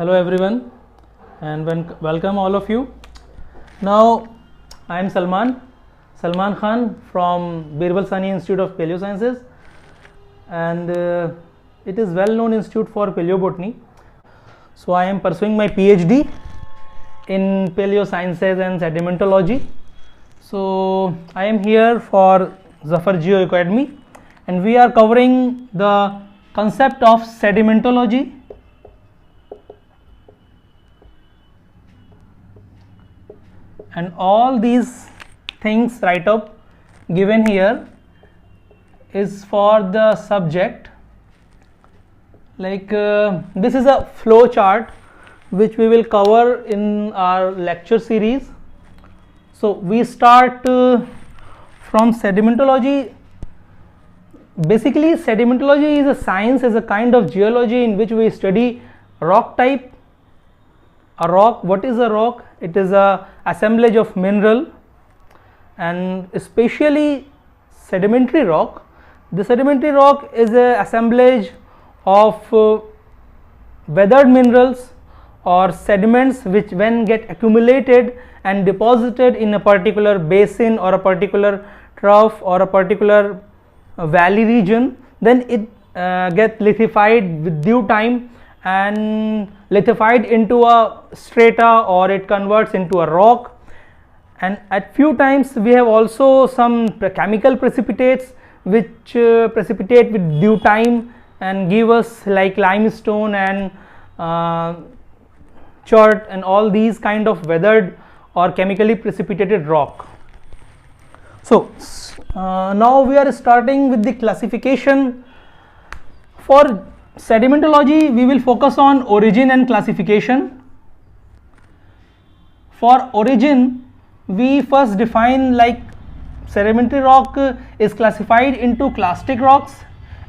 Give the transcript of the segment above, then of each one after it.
Hello everyone and welcome all of you. Now I am Salman Khan from Birbal Sahni Institute of Paleosciences, and it is well known institute for paleobotany. So I am pursuing my PhD in paleosciences and sedimentology. So I am here for Zafar Geo Academy, and we are covering the concept of sedimentology, and all these things right up given here is for the subject. Like this is a flow chart which we will cover in our lecture series. So we start from sedimentology. Basically, sedimentology is a science, is a kind of geology in which we study rock type. A rock, what is a rock? It is a assemblage of mineral, and especially sedimentary rock. The sedimentary rock is a assemblage of weathered minerals or sediments which when get accumulated and deposited in a particular basin or a particular trough or a particular valley region, then it gets lithified with due time and lithified into a strata, or it converts into a rock. And at few times we have also some chemical precipitates which precipitate with due time and give us like limestone and chert and all these kind of weathered or chemically precipitated rock. So now we are starting with the classification. For sedimentology, we will focus on origin and classification. For origin, we first define like sedimentary rock is classified into clastic rocks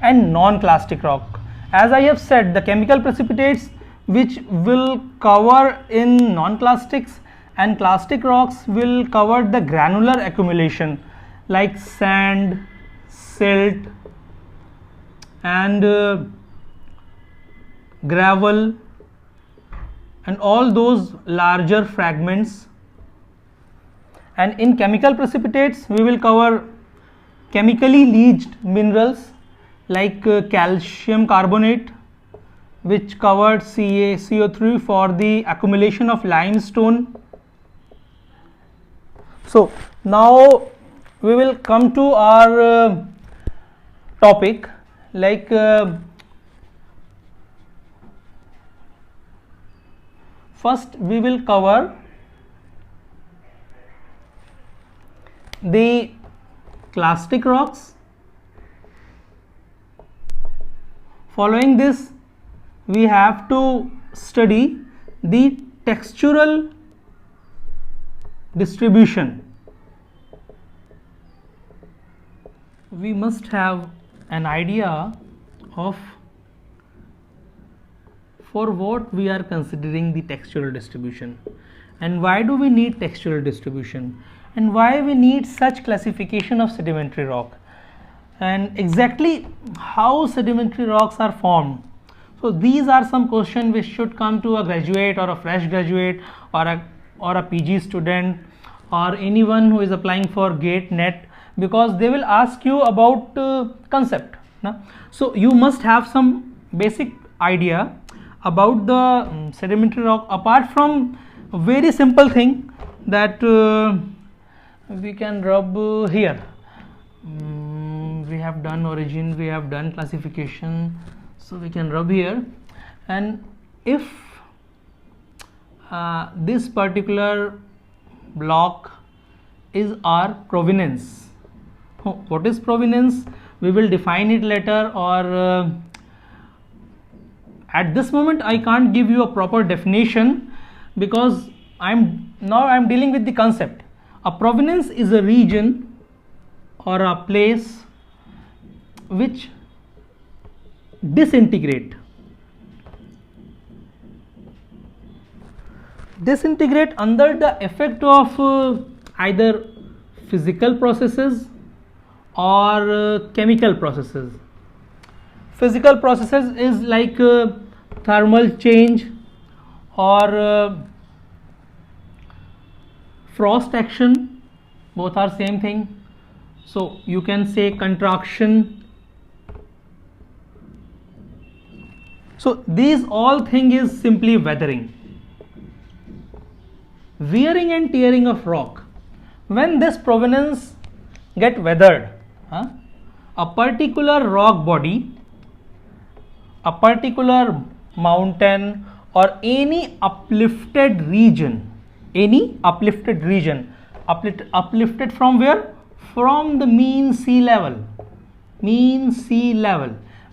and non-clastic rock. As I have said, the chemical precipitates which will cover in non-clastics and clastic rocks will cover the granular accumulation like sand, silt and gravel and all those larger fragments. And in chemical precipitates we will cover chemically leached minerals like calcium carbonate, which covered CO3 for the accumulation of limestone. So now we will come to our topic, like first we will cover the clastic rocks. Following this, we have to study the textural distribution. We must have an idea of for what we are considering the textural distribution, and why do we need textural distribution, and why we need such classification of sedimentary rock, and exactly how sedimentary rocks are formed. So these are some questions which should come to a graduate or a fresh graduate or a PG student or anyone who is applying for GATE NET, because they will ask you about concept. So you must have some basic idea about the sedimentary rock, apart from a very simple thing that we can rub here. We have done origin, we have done classification, so we can rub here. And if this particular block is our provenance, what is provenance? We will define it later, or at this moment I can't give you a proper definition because I'm dealing with the concept. A provenance is a region or a place which disintegrate under the effect of either physical processes or chemical processes. Physical processes is like thermal change or frost action, both are same thing. So you can say contraction. So these all thing is simply weathering. Wearing and tearing of rock. When this provenance get weathered, a particular rock body, a particular mountain, or any uplifted region, uplifted from where? From the mean sea level.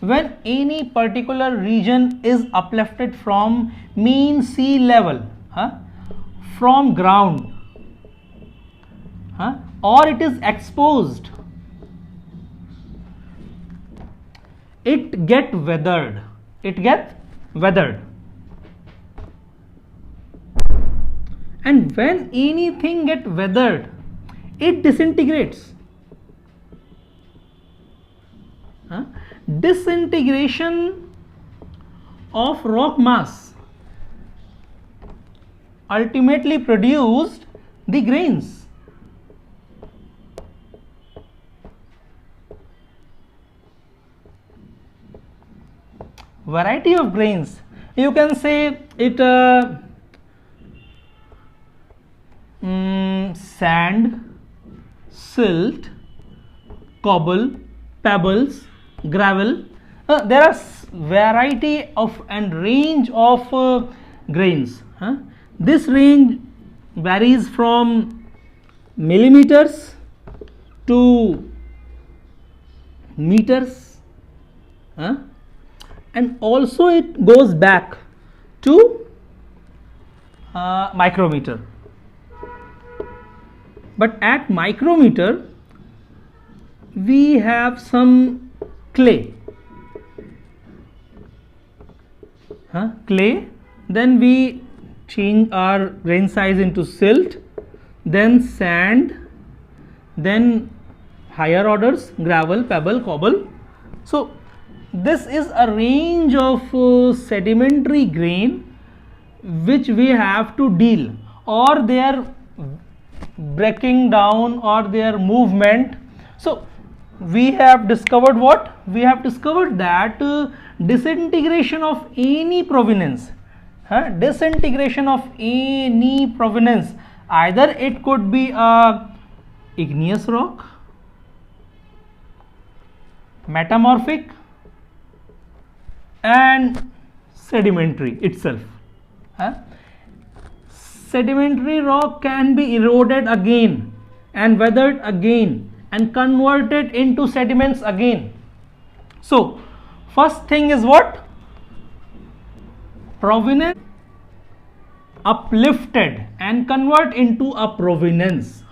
When any particular region is uplifted from mean sea level, from ground, or it is exposed, it get weathered. And when anything get weathered, it disintegrates. Disintegration of rock mass ultimately produced the grains. Variety of grains. You can say it sand, silt, cobble, pebbles, gravel. There are variety of and range of grains. This range varies from millimeters to meters, and also it goes back to micrometer. But at micrometer we have some clay, then we change our grain size into silt, then sand, then higher orders gravel, pebble, cobble. So this is a range of sedimentary grain which we have to deal, or their breaking down or their movement. So we have discovered what? We have discovered that disintegration of any provenance, either it could be a igneous rock, metamorphic, and sedimentary itself. Sedimentary rock can be eroded again and weathered again and converted into sediments again. So first thing is what? Provenance uplifted and convert into a provenance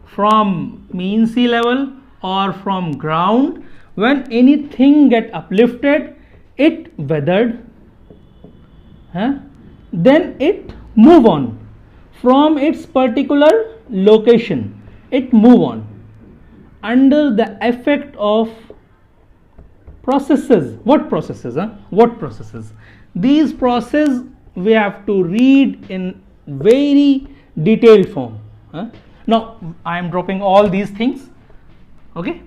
from mean sea level or from ground. When anything get uplifted, it weathered, then it move on from its particular location. It move on under the effect of processes. What processes? These processes we have to read in very detailed form. Now I am dropping all these things. Okay,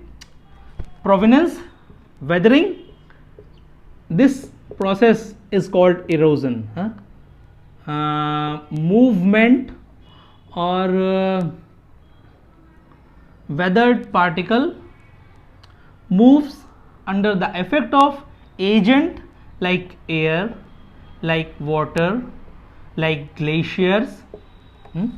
provenance, weathering. This process is called erosion. Movement or weathered particle moves under the effect of agent like air, like water, like glaciers.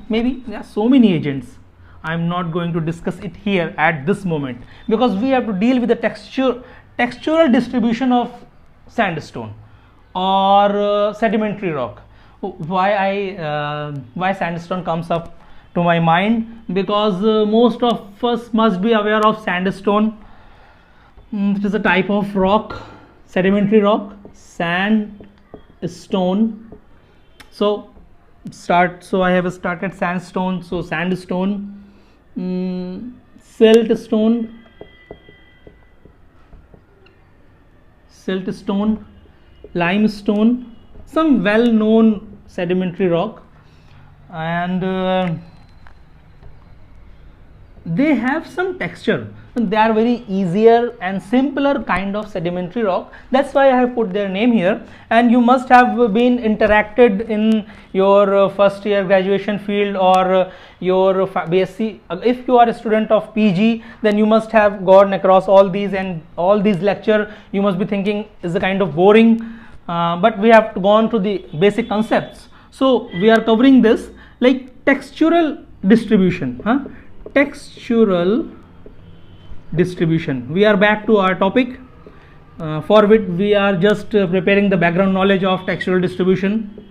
Maybe there are so many agents. I am not going to discuss it here at this moment, because we have to deal with the textural distribution of sandstone or sedimentary rock. Why sandstone comes up to my mind? Because most of us must be aware of sandstone. It is a type of rock, sedimentary rock, sandstone. So I have started sandstone. So sandstone, siltstone, limestone. Some well known sedimentary rock, and they have some texture. They are very easier and simpler kind of sedimentary rock. That's why I have put their name here. And you must have been interacted in your first year graduation field or your BSc. If you are a student of PG, then you must have gone across all these, and all these lecture you must be thinking is a kind of boring, but we have gone to the basic concepts. So we are covering this like textural distribution. Textural distribution. We are back to our topic, for which we are just preparing the background knowledge of textural distribution.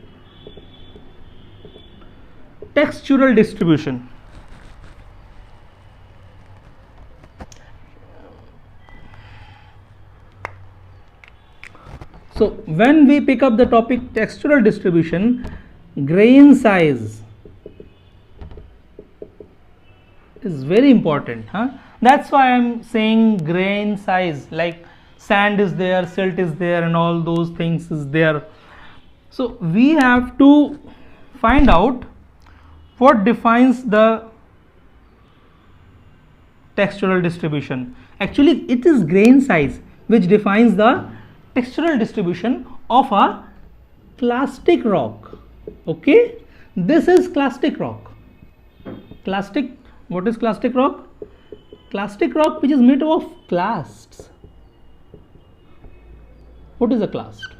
Textural distribution. So when we pick up the topic textural distribution, grain size is very important. That's why I'm saying grain size, like sand is there, silt is there, and all those things is there. So we have to find out what defines the textural distribution. Actually, it is grain size which defines the textural distribution of a clastic rock. Okay, this is clastic rock. Clastic, what is clastic rock? Clastic rock which is made of clasts. What is a clast?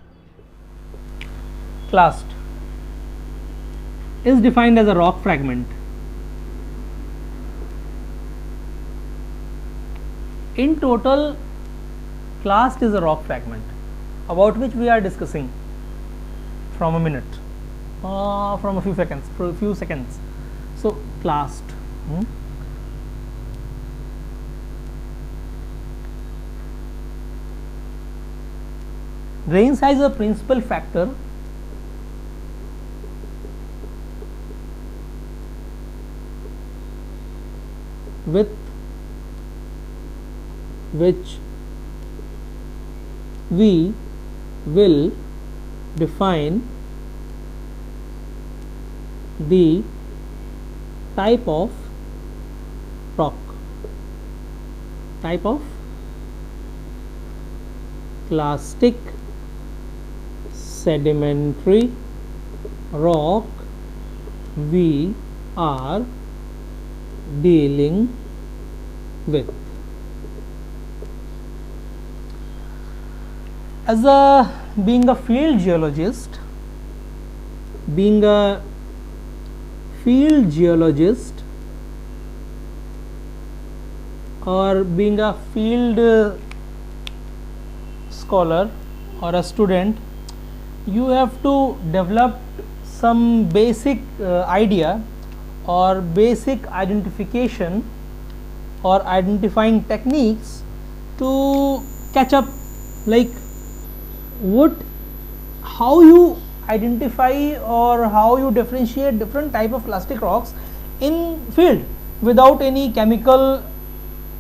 Clast is defined as a rock fragment. In total, clast is a rock fragment about which we are discussing from a minute, from a few seconds. So clast. Grain size is a principal factor with which we will define the type of rock, type of clastic sedimentary rock we are dealing with. As being a field geologist, or being a field scholar or a student, you have to develop some basic idea or basic identification or identifying techniques to catch up, like how you identify or how you differentiate different type of clastic rocks in field without any chemical,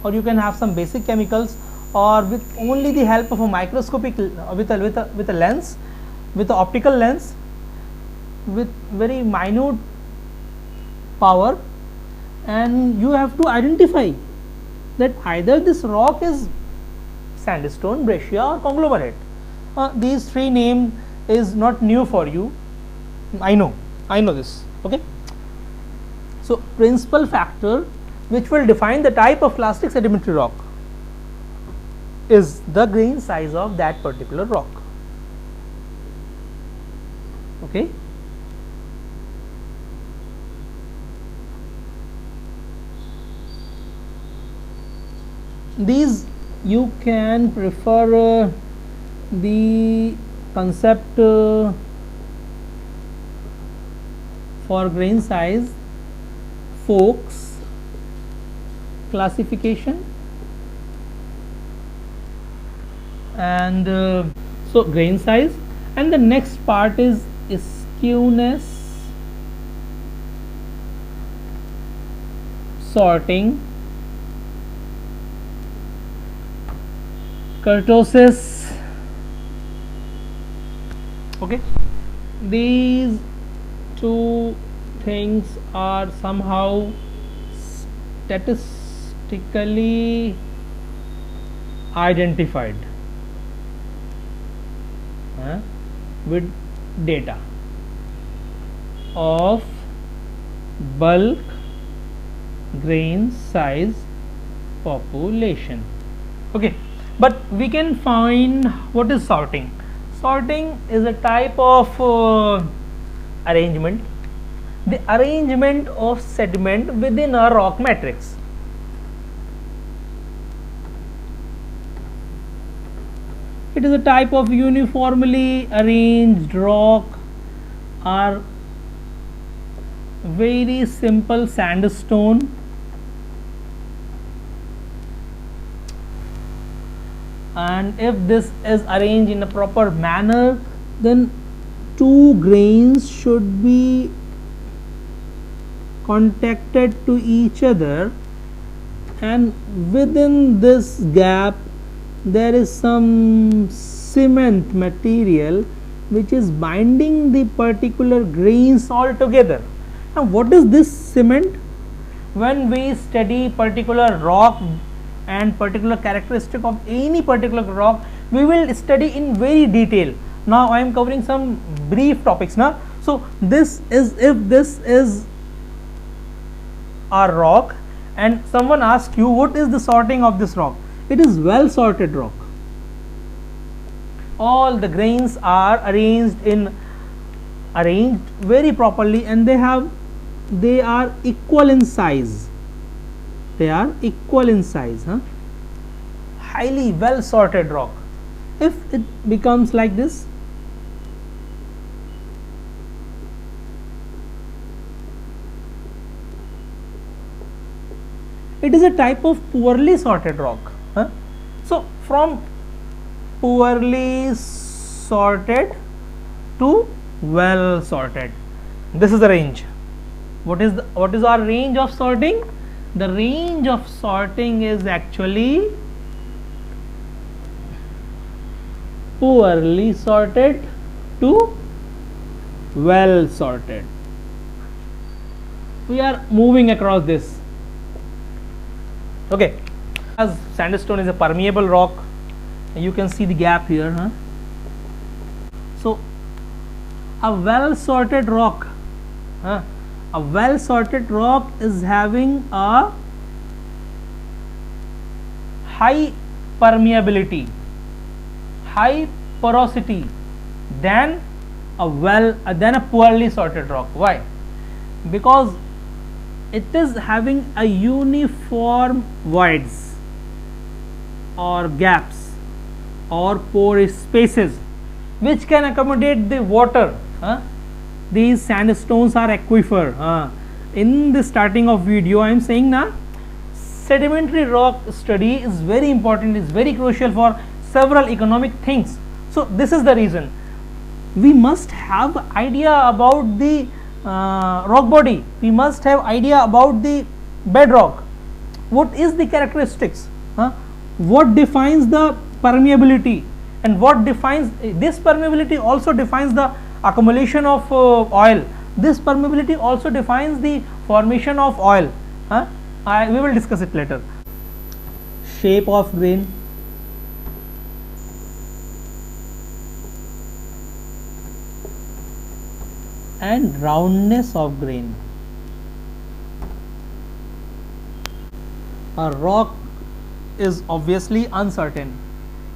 or you can have some basic chemicals, or with only the help of a microscopic with a lens, with an optical lens with very minute power, and you have to identify that either this rock is sandstone, breccia, or conglomerate. These three names is not new for you. I know this. Okay. So principal factor which will define the type of clastic sedimentary rock is the grain size of that particular rock. Okay. These you can prefer the concept for grain size, Folks classification, and so grain size, and the next part is skewness, sorting, kurtosis. Okay, these two things are somehow statistically identified with data of bulk, grain size, population. Okay, but we can find what is sorting. Sorting is a type of arrangement, the arrangement of sediment within a rock matrix. It is a type of uniformly arranged rock or very simple sandstone and if this is arranged in a proper manner, then two grains should be contacted to each other, and within this gap there is some cement material which is binding the particular grains all together. Now what is this cement? When we study particular rock and particular characteristic of any particular rock, we will study in very detail. Now I am covering some brief topics now. So this is, if this is a rock and someone asks you what is the sorting of this rock, it is well sorted rock. All the grains are arranged very properly, and they are equal in size. They are equal in size, highly well sorted rock. If it becomes like this, it is a type of poorly sorted rock. So from poorly sorted to well sorted, this is the range. What is our range of sorting? The range of sorting is actually poorly sorted to well sorted. We are moving across this. Okay, as sandstone is a permeable rock, you can see the gap here. So a well sorted rock, a well sorted rock is having a high permeability, high porosity than a poorly sorted rock. Why? Because it is having a uniform voids or gaps or pore spaces which can accommodate the water. These sandstones are aquifer. In the starting of video I am saying now, sedimentary rock study is very important, is very crucial for several economic things. So this is the reason we must have idea about the rock body, we must have idea about the bedrock. What is the characteristics, what defines the permeability, and what defines this permeability also defines the accumulation of oil. This permeability also defines the formation of oil. We will discuss it later. Shape of grain, and roundness of grain. A rock is obviously uncertain.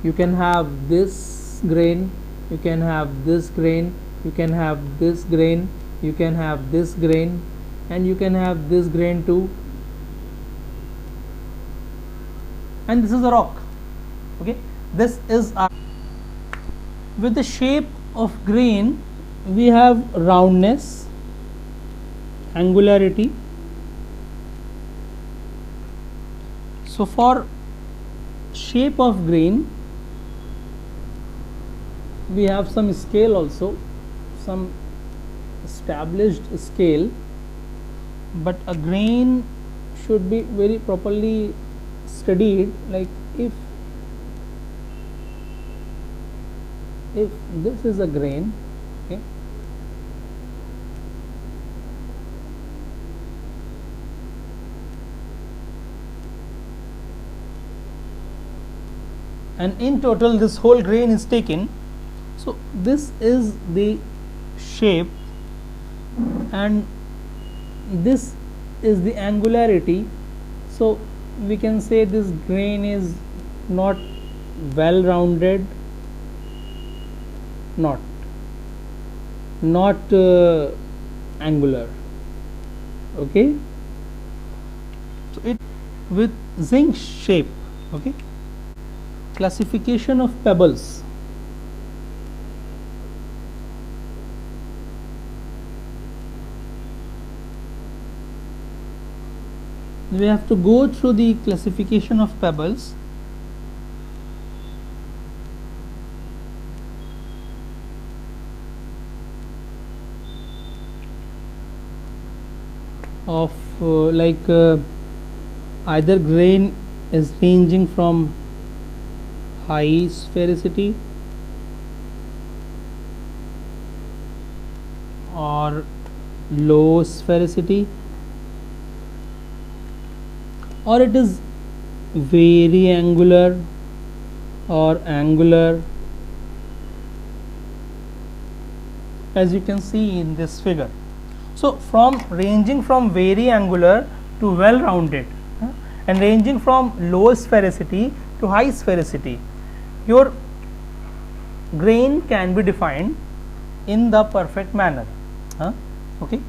You can have this grain, you can have this grain, you can have this grain, you can have this grain, and you can have this grain too, and this is a rock. Okay, this is a, with the shape of grain we have roundness, angularity. So for shape of grain we have some scale also, some established scale, but a grain should be very properly studied. Like if this is a grain, okay, and in total this whole grain is taken. So this is the shape and this is the angularity. So we can say this grain is not well rounded, not angular. Okay, so it with zinc shape. Okay, classification of pebbles. We have to go through the classification of pebbles. Of either grain is ranging from high sphericity or low sphericity, or it is very angular or angular, as you can see in this figure. So from ranging from very angular to well rounded, and ranging from low sphericity to high sphericity, your grain can be defined in the perfect manner. Okay.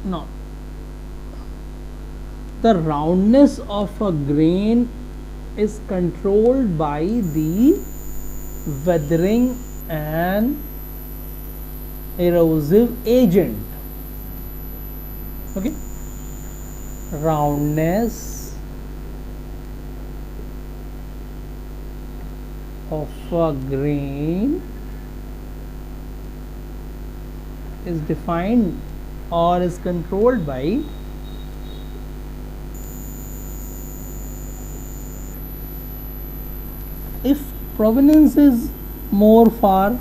Now the roundness of a grain is controlled by the weathering and erosive agent. Okay, roundness of a grain is defined or is controlled by if provenance is more far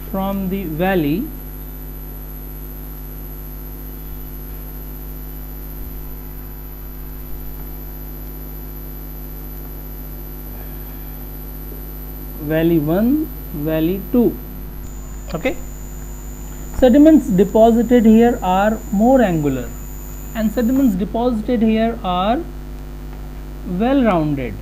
from the valley, valley 1, valley 2. Okay, sediments deposited here are more angular and sediments deposited here are well rounded.